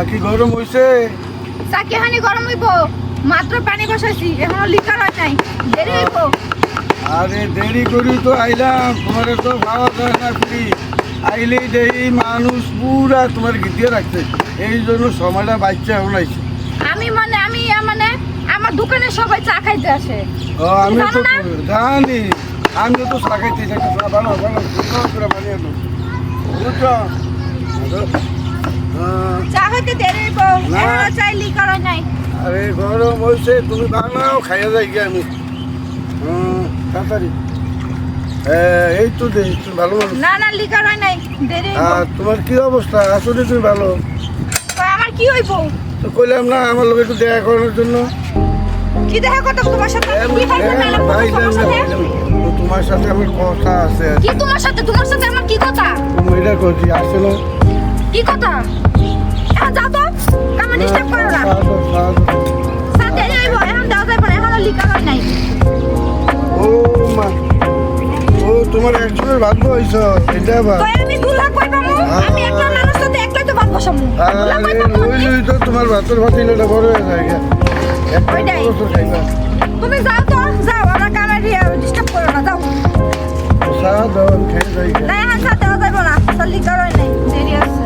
কি গরম হইছে? চা কেহানি গরম হইব, মাত্র পানি বসাইছি, এখনো লিকার হয় নাই, দেরি হইব। আরে দেরি করি তো আইলাম, তোমার তো খাওয়া যায় না ফ্রি। আইলেই দেই মানুষ পুরা তোমার গিটিয়ে রাখছে, এই জন্য সময়টা বাচ্চা এখন আইছে। আমি মানে আমার দোকানে সবাই চা খাইতে আসে। ও আমি তো জানো না? জানি, আমিও তো চা খাইতে থাকি, চা বানাও বানাও সুন্দর করে বানিয়ে দেবো, বুঝছো? চা খাইতে দেরি হইব, না। এখনো চাই লিকার হয় নাই। আরে গরম হয়েছে, তুমি বানাও, খাইয়া যাই গিয়ে আমি। তাড়াতাড়ি এই তো দে, তুমি ভালো মানুষ। না না লিকার হয় নাই, দেরি হইব। আর তোমার কি অবস্থা? আসলে তুমি ভালো কই আমার কি হইব? তো কইলাম না আমার লোক একটু দেখা করার জন্য। কি দেখা কথা তোমার সাথে? কি হইব না তোমার সাথে? তোমার সাথে আমার কথা আছে। কি তোমার সাথে আমার কি কথা? তুমি এটা করছি আসলে কি কথা? এখন যাও তো, কামে ডিস্টার্ব করো না। চা দেরি হইব, এখন দেওয়া যাইব না, এখনো লিকার হয় নাই। ও মা, ও তোমার একজনের ভাগ্য হইছ, এটা বা কই আমি দুলা কই পামু? আমি একলা মানুষ তো একলাই তো ভাত বসামু। দুলা কই আরে পামু? ওই তো তোমার ভাতের ভাতিলটা বড় হয়ে যায় গা। একটা ওইটাই। বছর খাইবা। তুমি যাও তো, যাও, আমার কামে ডিস্টার্ব করো না, যাও। চা দাও, খেয়ে যাই গা। না এখন চা দেওয়া যাইব না, চা লিকার হয় নাই, দেরি আছে।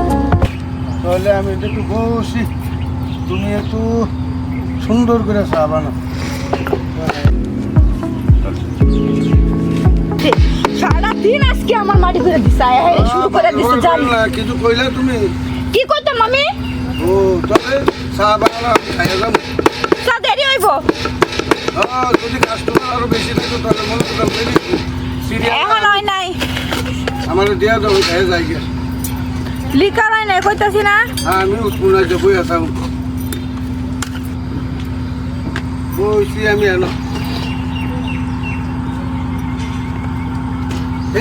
তাহলে আমি একটু বসি, তুমি একটু সুন্দর করে চা বানাও। সারা দিন আজকে আমার মাটি করে দিছে, শুরু করে দিছে জানি। কিছু কইলা তুমি? কি কইতাম আমি? ও তাহলে চা বানাও, খাইয়া যাবো। চা দেরি হইব, যদি কাস্টমার আরো বেশি থাকতো তাহলে মনে করতাম দেরি এখন হয় নাই, আমার দেওয়া যাবো, খাইয়া যাই গা। লিকার হয় নাই কইতাছি না। আমি উঠবো বই আসাম বইছি আমি এনো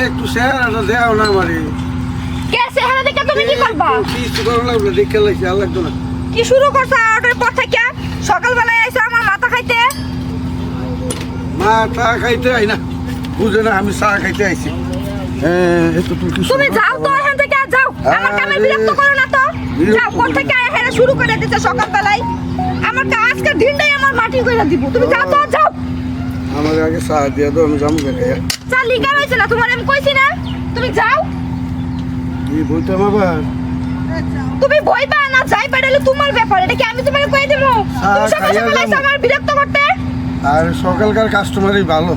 একটু চেহারাটা দেও না আমারে। কে চেহারা দেখে তুমি কি করবা? কিছু করা লাগলো, দেখে লাগছে আর লাগতো না। কি শুরু করছ অর্ডার পর থেকে? সকালবেলায় আইছো আমার মাথা খাইতে। মা চা খাইতে আই না, বুঝে না আমি চা খাইতে আইছি। একটু তুমি যাও তো এখান থেকে, যাও, আমার কামে বিরক্ত করো না তো। যাও, কোথা থেকে এখানে শুরু করে দিতে সকালবেলায়? আমার আজকের দিনটাই আমার মাটি করে দিব। তুমি যাও তো, যাও। আমার আগে চা দিয়ে দাও, আমি যাবো খাইয়া। চা লিকার হয়েছে না, তোমার আমি কইছি না, তুমি যাও। কি বইতাম আবার? তুমি বইবা না যাই পাঠালে তোমার ব্যাপার, এটা কি আমি তোমাকে কই দেব? তুমি সকাল খাইয়া সকাল এসে যাবো। আমার বিরক্ত করতে। আর সকালকার কাস্টমারই ভালো,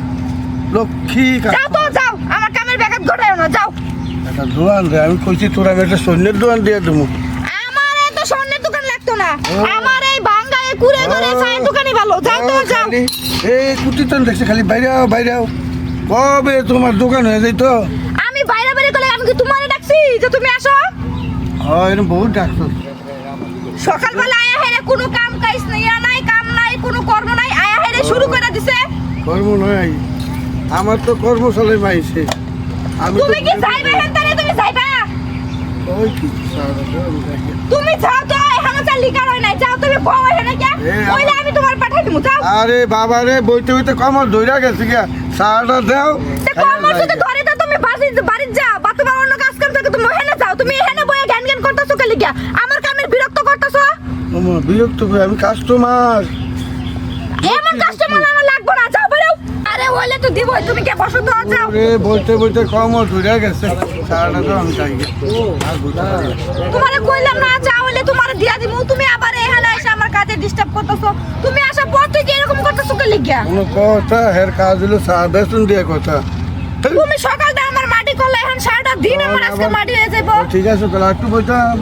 লক্ষ্মী যাও তো, কাস্টমার। যাও, আমার কামের ব্যাঘাত ঘটায়ো না, যাও। একটা দোকান রে, আমি কইছি তোর আমি একটা সৈন্যের দোকান দিয়ে দেবো। আমার এত স্বর্ণের দোকান লাগতো না, আমার এই বাঙ্গায় কুড়ে করে চায়ের দোকানই ভালো। যাও তো, যাও। এই কুটিতন দেখছে খালি বাইরে আও বাইরে আও, কবে তোমার দোকান হয়ে যাই তো। আমি বাইরে বাইরে করে আমি কি তোমারে ডাকছি যে তুমি আসো? এরকম বহুত ডাক্তার। সকালবেলা আয়া হেরে কোনো কাম কাজ নাই, নাই কাম নাই, কোনো কর্ম নাই, আয়া হেরে শুরু করে দিছে। কর্ম নয়, আমার তো কর্মশালায় মাইছে। আমি তুমি কি যাইবে হেনতারে? তুমি যাইবা? ওই কি সারা আমি যাই। তুমি যাও তো, এখানে চা লিকার হয় নাই, যাও তুমি বউ এখানে কে? কইলে আমি তোমার পাঠাই দিমু, যাও। আরে বাবা রে, বইতে বইতে কমর ধইরা গেছে গিয়া, চাটা দাও। তে কমর যদি ধরে তো তুমি বাড়ি যা, বা তোমার অন্য কাজ কাম থাকে তুমি এখানে যাও। তুমি এখানে বইয়া জ্ঞান জ্ঞান করতেছো কে লিগা? আমার কামের বিরক্ত করতেছো। বিরক্ত করে আমি কাস্টমার। এমন কাস্টমার আমার লাগবে না, যাও বেরো। আরে ওইলে তো দিবই, তুমি কে বসো তো, যাও। রে বইতে বইতে কমর ধইরা গেছে, চাটা দাও আমি যাই গিয়া। আর বুঝা তোমারে কইলাম না চা হইলে তোমারে দিয়া দিমু, তুমি আবার এখানে এসে আমার কাজে ডিস্টার্ব করতেছো। তুমি আসা পর থেকে এরকম করতেছো কে লিগা? কোনো কথা হের কাজ হলো চা বেসন দিয়ে কথা। তুমি সকালটা আমার মাটি করলে, এখন সারাটা দিন আমার আজকে মাটি হয়ে যাইব। ঠিক আছে তাহলে একটু বইতাম।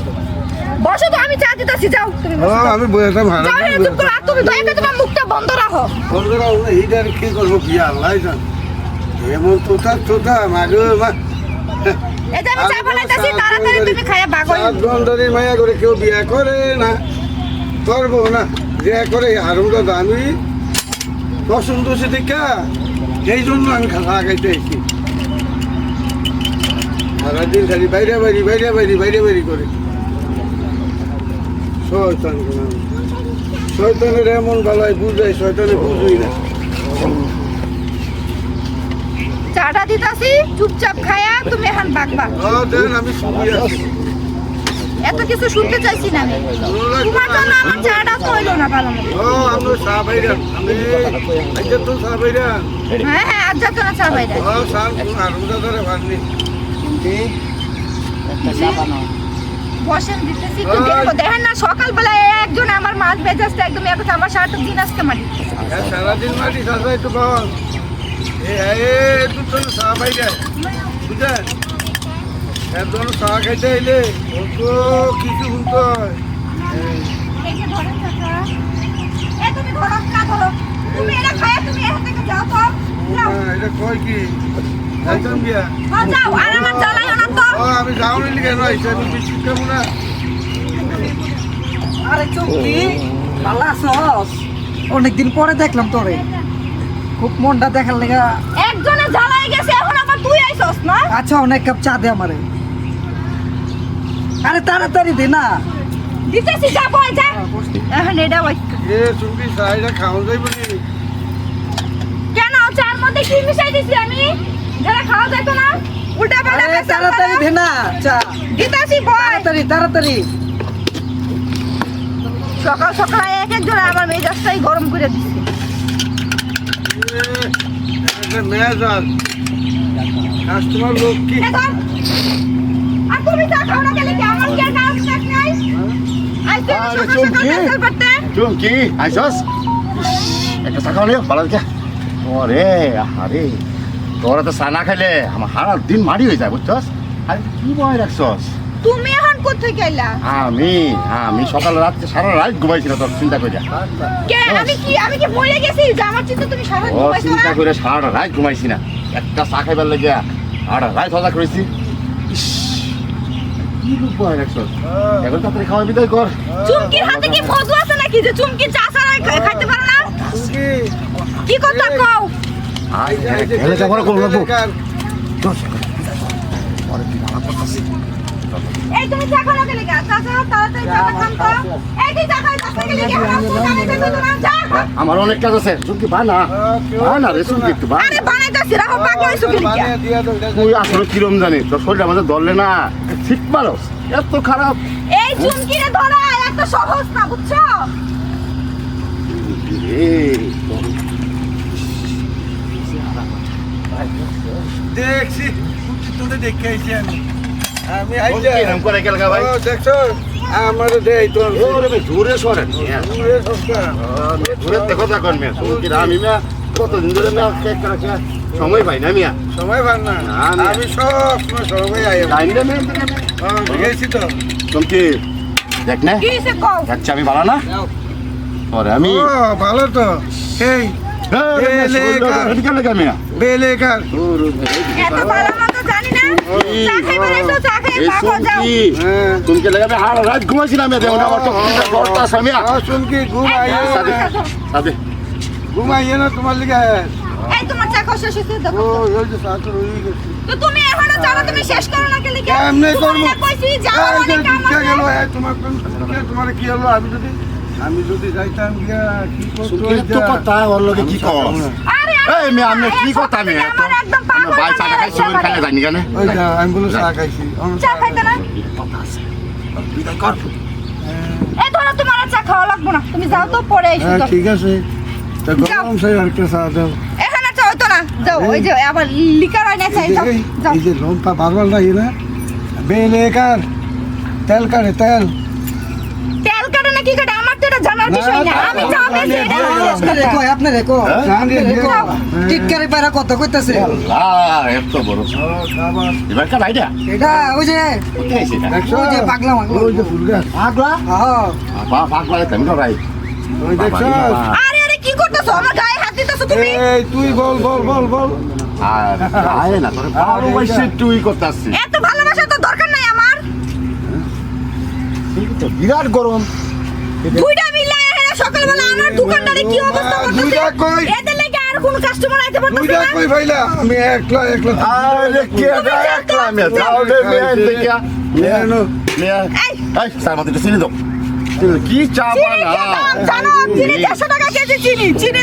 বসো তো, আমি চা দিতেছি, যাও তুমি বসো। আমি বইতাম হারা যাও, এরকম চুপ করো, আর তুমি দয়া করে তোমার মুখটা বন্ধ রাখো। বন্ধুরা এইটার কি করবো কি আল্লাহ জান। এমন তোতা মাগো মা। এই যে আমি চা বানাইতেছি, তাড়াতাড়ি তুমি খাইয়া ভাগো। সাতগন্ধারি মায়া করে কেউ বিয়া করে না, করবো না, বিয়া করে হারুন দাদা আমি পছন্দ হচ্ছে দেখা, এই জন্য আমি খাওয়া খাইতে এসেছি। সারাদিন খালি বাইরে বাইরে বাইরে বাইরে বাইরে বাইরে করে শয়তান। শয়তানের এমন বেলায় বুঝাই, শয়তানে বুঝুই না। চাটা দিতেছি, চুপচাপ খায়া তুমি এখন ভাগবা। দেন আমি শুয়ে আছি। এত কিছু শুনতে চাইছি না আমি তোমার জন্য আমার চাটা তো হইলো না ভালো মতো ও আমরা চা বাইরা আমি আজকে তো চা বাইরা হ্যাঁ হ্যাঁ আজ যাতো না চা বাইরে ও চা আরুদা ধরে ভাবনি বসেন দিতেছি তো দেখো দেখেন না সকালবেলা একজন আমার মাছ বেজাসটা একদম এক আমার সারাটা দিন আজকে মারি সারাদিন মাটি চাষা একটু পাওয়া একটু তো চা বাইরা বুঝলেন একজন চা খাইতে এলে তো কিছু শুনতে হয় এই যে ধরেন কাকা এ তুমি ধরো কা ধরো তুমি এটা খায় তুমি এখান থেকে যাও তো যাও এটা কয় কি যাইতাম গিয়া যাও আর আমার জ্বালাইও না তো ও আমি যাওনি লিখে নয় আমি বিস্কুট খাবো না আরে চুমকি ভালো আছস অনেকদিন পরে দেখলাম তোরে খুব মনটা দেখার লেগা একজনে জ্বালাই গেছে এখন আবার তুই আইছস না আচ্ছা অনেক কাপ চা দে আমারে আরে তাড়াতাড়ি দে না দিতেছি যা বয় যা এখন এটা ওই এ চুমকি চাইটা খাওয়া যাইব নি কেন চার মধ্যে কি মিশাই দিছি আমি যারা খাওয়া যেত না উল্টা পাল্টা আরে তাড়াতাড়ি দে না চা দিতেছি বয় তাড়াতাড়ি তাড়াতাড়ি সকাল সকাল এক এক জনে আমার মেজাজটাই গরম করে দিচ্ছে মেজাজ কাস্টমার লোক কি এ ধর। আর তুমি চা খাও না গেলে কি আমার কি আর কাজ কাজ নাই আইতে আরে সকাল চুমকি। সকাল কাজ করতে চুমকি আইসস একটা চা খাওয়া ভালো দেখে ওরে আরে তোরা তো চা না খাইলে আমার সারা দিন মারি হয়ে যায় বুঝছস আরে কি বয় রাখছস তুমি এখন কোথায় গেলা আমি সকাল রাত্রে সারা রাত ঘুমাইছি না তোর চিন্তা করে কে আমি কি মরে গেছি যে আমার চিন্তা তুমি সারা ও ঘুমাইছো চিন্তা না করে সারা রাত ঘুমাইছি না একটা চা খাইবার লেগে সারা রাত হজা করেছি ইস, কি রূপ বয় রাখছস এখন তাড়াতাড়ি খাওয়া বিদায় কর চুমকির হাতে কি মধু আছে নাকি যে চুমকি চা ছাড়া খাইতে পারো না চুমকি কি কথা কও আয় গেলে যা করে করবো এই তুমি চা খাও না গেলে গা চা চা তাড়াতাড়ি চা খান তো এই যে চা খাই চা গেলে কি আমার তো জানি না তো না চা আমার অনেক কাজ আছে চুমকি বা না রে চুমকি একটু বা আরে বানাইতাছি রাখো পাগল হইছো কি লিখা বানিয়ে দিয়া দাও তুই আসলে কিরম জানি তোর শরীরটা আমাদের ধরলে না ঠিক মানুষ এত খারাপ এই চুমকিরে ধরা এত সহজ না বুঝছো দেখছি তুমি দেখে আইছি আমি আইছি কিরম করে গেল গা ভাই ও দেখছো আমার দেই তোর ওরে ভাই জোরে সরেন পুরে সস্তা জোরে দেখো যা কর মিয়া চুমকি আমি মিয়া কতদিন ধরে মিয়া কেক কাটা সময় পাই না মিয়া সময় পান না না, না। আমি সব সময় আই টাইম দে মিয়া গেছি তো চুমকি দেখ না কি সে কও যাচ্ছে আমি ভালো না ওরে আমি ও ভালো তো এই বেলেকার এত ভালো মতো জানি না চা খাইবে না তো চা খাই পাগল যাও হ্যাঁ তুমি লাগাবে হাড় রাত ঘুমাইছিলাম আমার তো ঘরটা আছে মিয়া চুমকি ঘুমাইয়ে ঘুমাইয়ে না তোমার লিগে এই তোমার চা খাওয়া শেষ হইছে ও দেখো ওই যে সাথে রয়ে গেছে তো তুমি এখনো চা তুমি শেষ করো না কেন কেমনে করবো কইছি যাও অনেক কাম আছে গেল তোমার তোমার কি হলো আমি যদি যাইতাম গিয়া কি করতে কথা ওর লগে কি কর আরে এই মেয়ে আমি কি কথা আমি আমার একদম পাগল ভাই চা খাই সুমন খাইলে জানি কেন ওই যা আমি বলে চা খাইছি চা খাইতে না বিদায় কর এই ধরো তোমার আর চা খাওয়া লাগবে না তুমি যাও তো পরে এসো হ্যাঁ যাও। ঠিক আছে তা গরম চাই আর কে চা দাও এখানে চা হইতো না যাও ওই যে আবার লিকার আইনা চাই যাও যাও এই যে লম্পা বারবার নাই না বেলেকার তেল কাটে তেল তেল কাটে না কি কাটে আমার তো এটা জানার বিষয় না আমি চা বেশি আপনারে কয় আপনারে কয় জানি কয় টিটকারি পায়রা কত কইতাছে আল্লাহ এত বড় এবার কার আইডিয়া এটা ওই যে কোথায় আছে এটা দেখছো ওই যে পাগলা মাগলা ওই যে ফুল গাছ পাগলা হ্যাঁ পাক মানে কেমন ভাই ওই দেখছো আরে আরে কি করতেছো আমার গায়ে হাত দিতেছো তুমি এই তুই বল বল বল বল আর আয় না তোর ভালো বয়সে তুই করতাছিস এত ভালোবাসা তো দরকার নাই আমার বিরাট গরম দুইটা মিলে এখানে সকালবেলা আমার দোকানদারে কি অবস্থা দুইটা করতেছে কই? এদের লাগি আর কোন কাস্টমার আইতে পারতেছে দুইটা না কই ভাইলা আমি একলা একলা আরে কে একলা মে যাও রে মে দেখিয়া মেনো মে এই। এই স্যার মতে চিনি দাও কি চা চিনি বানা দাও জানো চিনি 150 টাকা কেজি চিনি চিনি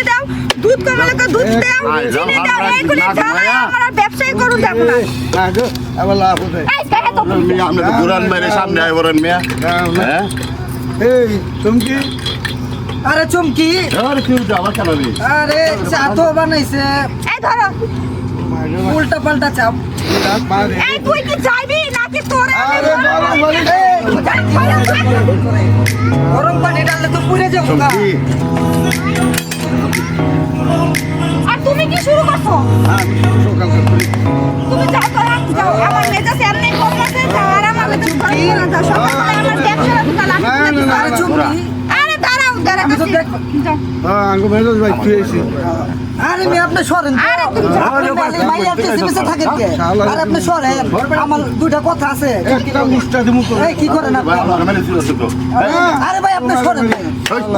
দাও দুধ কমালে তো দুধ দাও আই, চিনি যাও, দাও হাত এইগুলি রাখ, ছাড়া মায়া। আমার আর ব্যবসায় করুন যাব না না গো আবার লাভ হতে এই দেখে তো মিয়া আপনি তো ঘুরান বাইরে সামনে আয় বলেন মিয়া হ্যাঁ এই চুমকি আরে চুমকি আরে কি হইছে আবার কেন রে আরে চা তো বানাইছে এই ধরো উল্টা পাল্টা চাপ মারে এই তুই কি যাইবি নাকি তোরে আরে গরম পানি গরম পানি ডাললে তো পুড়ে যাবো না কি আর তুমি কি শুরু করছো আমি সকাল করি তুমি যাও তো যাও আমার মেজাজ এমনি কম আছে যাও আর আমার মেজাজ ভালো না যাও সকালবেলা আমার ব্যবসা তো না, না, না, আরে চুমকি আরে দাঁড়াও আমি তো দেখ যাও হ্যাঁ আঙ্গু মেজাজ ভাই তুইছি আরে মেয়ে আপনি সরেন তো। আরে তুমি যাও। আরে ভাই আর কিছু কিছু থাকেন কে আরে আপনি সরেন আমার দুইটা কথা আছে একটা মুষ্টা দিমু করে এই কি করেন আপনি ভাই মানে ছিল তো আরে ভাই আপনি সরেন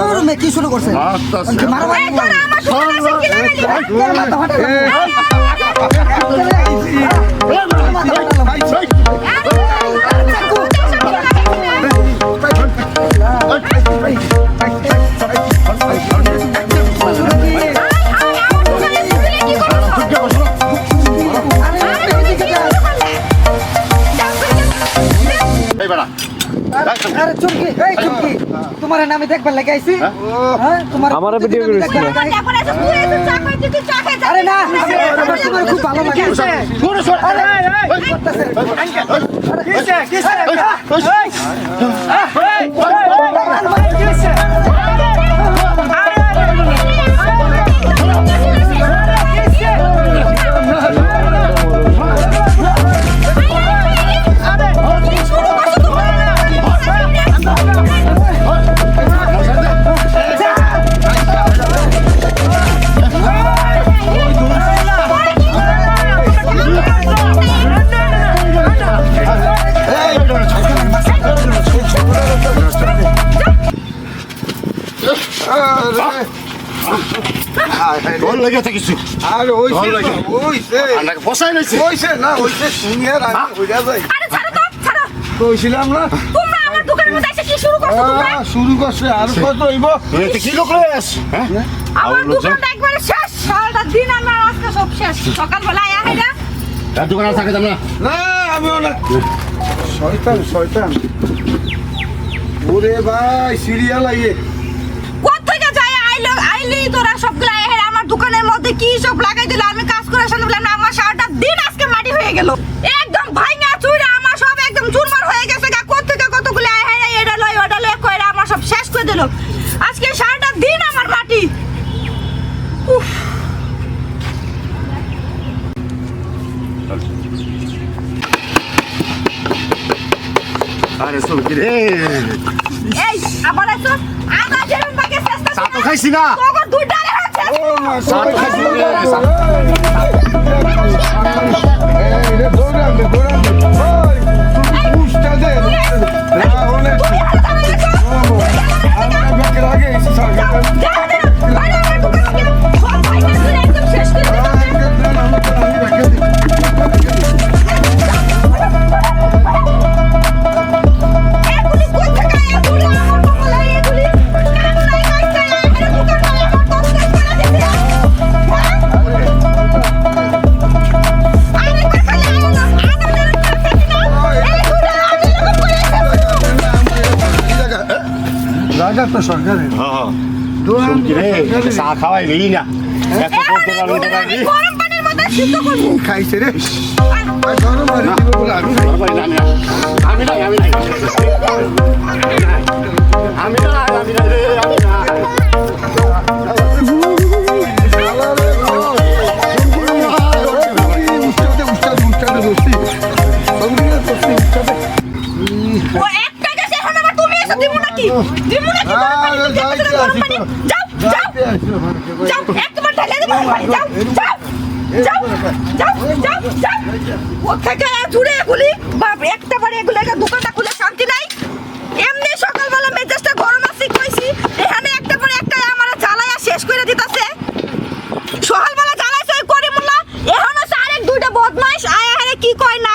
ওর মেয়ে কি শুরু করছেন আস্তে আস্তে মারামারি এই তোরা আমার শুনে আছে কি লাগালি এর মাথা ফাটা এই বেড়া আরে চুমকি এই চুমকি তোমার নামে দেখবার লাগে আইছি হ্যাঁ তোমার আমার ভিডিও করেছিল। আরে না আমার তোমার খুব ভালো লাগে শুনে শুনে আরে তোর লেগেছে কিছু আরে ভালো ওইছে লাগে। ওইছে আন্নাকে বসাই নাইছে ওইছে না ওইছে তুমি আর আমি হইয়া যাই আরে ছাড়ো তো ছাড়ো কইছিলাম না তোমরা আমার দোকানের মধ্যে এসে কি শুরু করছো তোমরা শুরু করছে আর কত হইব তুই কি লোক রয়েছ হ্যাঁ আমার দোকানটা একবারে শেষ সারাটা দিন আমার আজকে সব শেষ সকালবেলা আয়া হাইরা তার দোকান আর থাকে না না আমিও না শয়তান শয়তান ওরে ভাই সিরিয়াল আইয়ে কোত্থেকে যায় আইলি তোরা সবগুলো আয়া হাইরা আমার দোকানের মধ্যে কি সব লাগাই দিল আমি কাজ করে শান্তি বললাম না আমার সারাটা দিন আজকে মাটি হয়ে গেল একদম ভাঙা চুইরা আমার সব একদম চুরমার হয়ে গেছে গা কোত্থেকে কতগুলো আয়া হাইরা এটা লয় ওটা লয় কইরা আমার সব শেষ করে দিল আজকে সারাটা দিন আমার মাটি উফ আরে সব কি রে এই আবার এসো আদা যেরকম বাগে চেষ্টা চা তো খাইছি না তোর দুইটা রে আছে ও মা চা তো খাইছি রে এই রে দৌড়াবে দৌড়াবে ওই তুই পুষ্টা দে না হলে তুমি হাতে দাঁড়াই গেছো আমি আমাকে আগে এসে সার্কেল যা দে বাইরে আমার দোকানে সব ভাইকে তুই একদম শেষ করে দিবি এগুলি কই থেকে এগুলি আমার কমলা এগুলি কেন নাই কাইতে এর দোকান নাই আমার কষ্ট করে দিতে আরে কথা লাগো না আদা যেরকম আছে না এগুলি আমি এরকম করে রাজা তো সরকারে হ্যাঁ সব কি রে চা খাওয়াই নেই না এত করতে পারবো না রে গরম পানির মধ্যে সিদ্ধ করব খাইছে রে গরম মারি দিব বলে আমি খাই। আমি নাই আমি নাই আমি নাই রে আমি নাই ও একটা গেছে এখন আবার তুমি এসে দিমু নাকি গরম পানি? যাও যাও যাও একবার ঢেলে দেবো পানি যাও যাও যাও যাও যাও যাও ও থেকে জুড়ে এগুলি বাপ একটা বারে এগুলো একটা দোকানটা খুলে শান্তি নাই এমনি সকালবেলা মেজাজটা গরম আছে কইছি এখানে একটা পরে একটা আমার জ্বালায়া শেষ করে দিতাছে সকালবেলা জ্বালাইছে ওই করিমুল্লাহ এখন হচ্ছে আরেক দুইটা বদমাইশ আয়া হারে কি কয় না